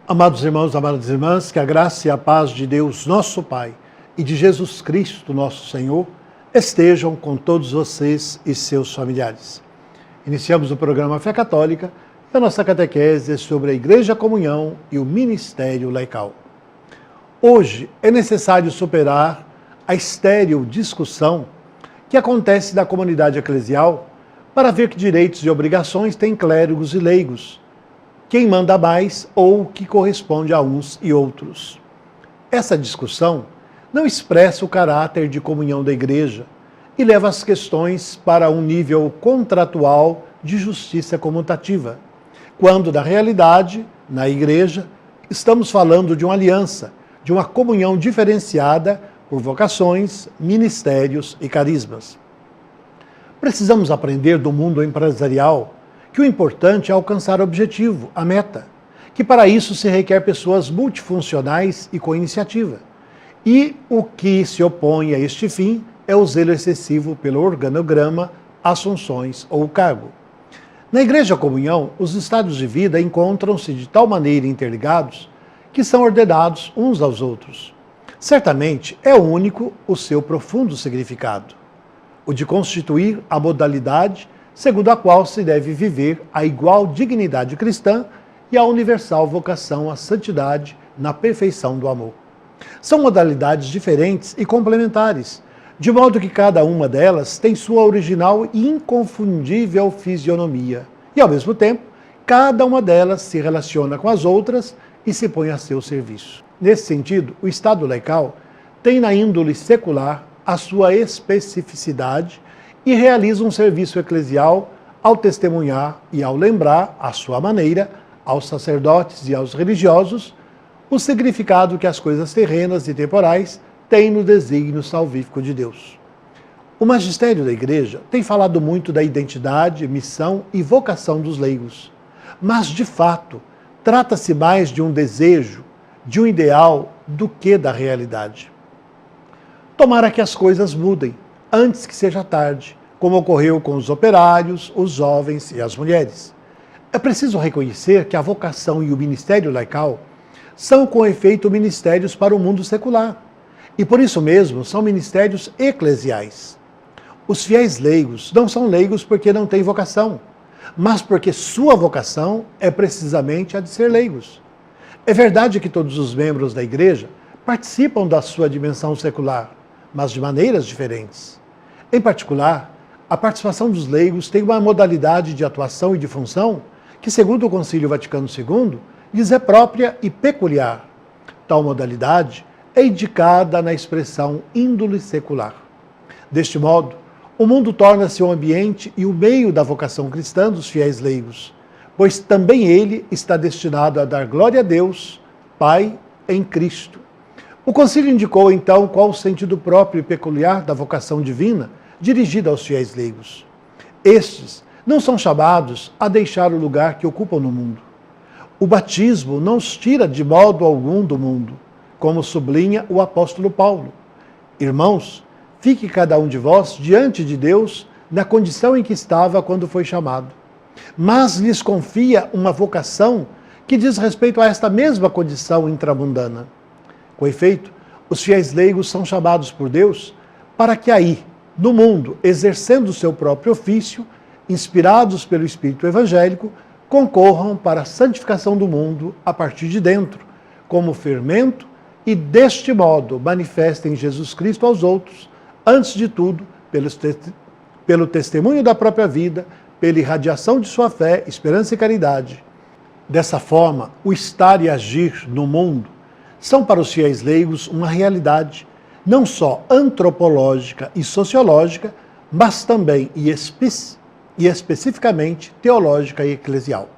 Amados irmãos, amadas irmãs, que a graça e a paz de Deus, nosso Pai, e de Jesus Cristo, nosso Senhor, estejam com todos vocês e seus familiares. Iniciamos o programa Fé Católica e a nossa catequese é sobre a Igreja, a Comunhão e o Ministério Laical. Hoje é necessário superar a estéril discussão que acontece na comunidade eclesial para ver que direitos e obrigações têm clérigos e leigos, quem manda mais ou o que corresponde a uns e outros. Essa discussão não expressa o caráter de comunhão da Igreja e leva as questões para um nível contratual de justiça comutativa, quando, na realidade, na Igreja, estamos falando de uma aliança, de uma comunhão diferenciada por vocações, ministérios e carismas. Precisamos aprender do mundo empresarial que o importante é alcançar o objetivo, a meta, que para isso se requer pessoas multifuncionais e com iniciativa. E o que se opõe a este fim é o zelo excessivo pelo organograma, assunções ou cargo. Na Igreja Comunhão, os estados de vida encontram-se de tal maneira interligados que são ordenados uns aos outros. Certamente é único o seu profundo significado, o de constituir a modalidade segundo a qual se deve viver a igual dignidade cristã e a universal vocação à santidade na perfeição do amor. São modalidades diferentes e complementares, de modo que cada uma delas tem sua original e inconfundível fisionomia, e ao mesmo tempo, cada uma delas se relaciona com as outras e se põe a seu serviço. Nesse sentido, o Estado laical tem na índole secular a sua especificidade e realiza um serviço eclesial ao testemunhar e ao lembrar, à sua maneira, aos sacerdotes e aos religiosos, o significado que as coisas terrenas e temporais têm no desígnio salvífico de Deus. O magistério da Igreja tem falado muito da identidade, missão e vocação dos leigos, mas, de fato, trata-se mais de um desejo, de um ideal, do que da realidade. Tomara que as coisas mudem, antes que seja tarde, como ocorreu com os operários, os jovens e as mulheres. É preciso reconhecer que a vocação e o ministério laical são, com efeito, ministérios para o mundo secular, e por isso mesmo são ministérios eclesiais. Os fiéis leigos não são leigos porque não têm vocação, mas porque sua vocação é precisamente a de ser leigos. É verdade que todos os membros da Igreja participam da sua dimensão secular, mas de maneiras diferentes. Em particular, a participação dos leigos tem uma modalidade de atuação e de função que, segundo o Concílio Vaticano II, lhes é própria e peculiar. Tal modalidade é indicada na expressão índole secular. Deste modo, o mundo torna-se o ambiente e o meio da vocação cristã dos fiéis leigos, pois também ele está destinado a dar glória a Deus, Pai, em Cristo. O Concílio indicou, então, qual o sentido próprio e peculiar da vocação divina dirigida aos fiéis leigos. Estes não são chamados a deixar o lugar que ocupam no mundo. O batismo não os tira de modo algum do mundo, como sublinha o apóstolo Paulo. Irmãos, fique cada um de vós diante de Deus na condição em que estava quando foi chamado. Mas lhes confia uma vocação que diz respeito a esta mesma condição intramundana. Com efeito, os fiéis leigos são chamados por Deus para que aí, no mundo, exercendo o seu próprio ofício, inspirados pelo Espírito evangélico, concorram para a santificação do mundo a partir de dentro, como fermento, e deste modo manifestem Jesus Cristo aos outros, antes de tudo, pelo testemunho da própria vida, pela irradiação de sua fé, esperança e caridade. Dessa forma, o estar e agir no mundo são para os fiéis leigos uma realidade não só antropológica e sociológica, mas também e especificamente teológica e eclesial,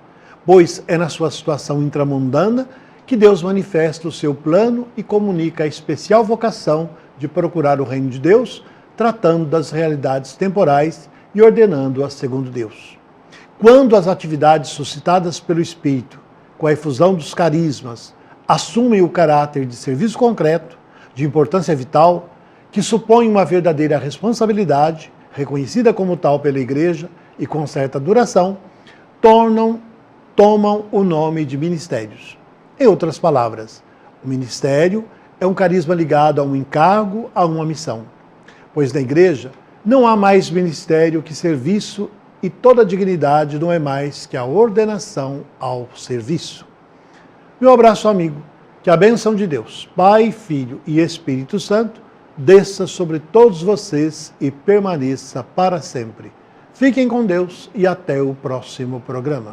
pois é na sua situação intramundana que Deus manifesta o seu plano e comunica a especial vocação de procurar o reino de Deus, tratando das realidades temporais e ordenando-as segundo Deus. Quando as atividades suscitadas pelo Espírito, com a efusão dos carismas, assumem o caráter de serviço concreto, de importância vital, que supõe uma verdadeira responsabilidade, reconhecida como tal pela Igreja e com certa duração, tomam o nome de ministérios. Em outras palavras, o ministério é um carisma ligado a um encargo, a uma missão. Pois na igreja não há mais ministério que serviço e toda dignidade não é mais que a ordenação ao serviço. Meu abraço amigo, que a bênção de Deus, Pai, Filho e Espírito Santo, desça sobre todos vocês e permaneça para sempre. Fiquem com Deus e até o próximo programa.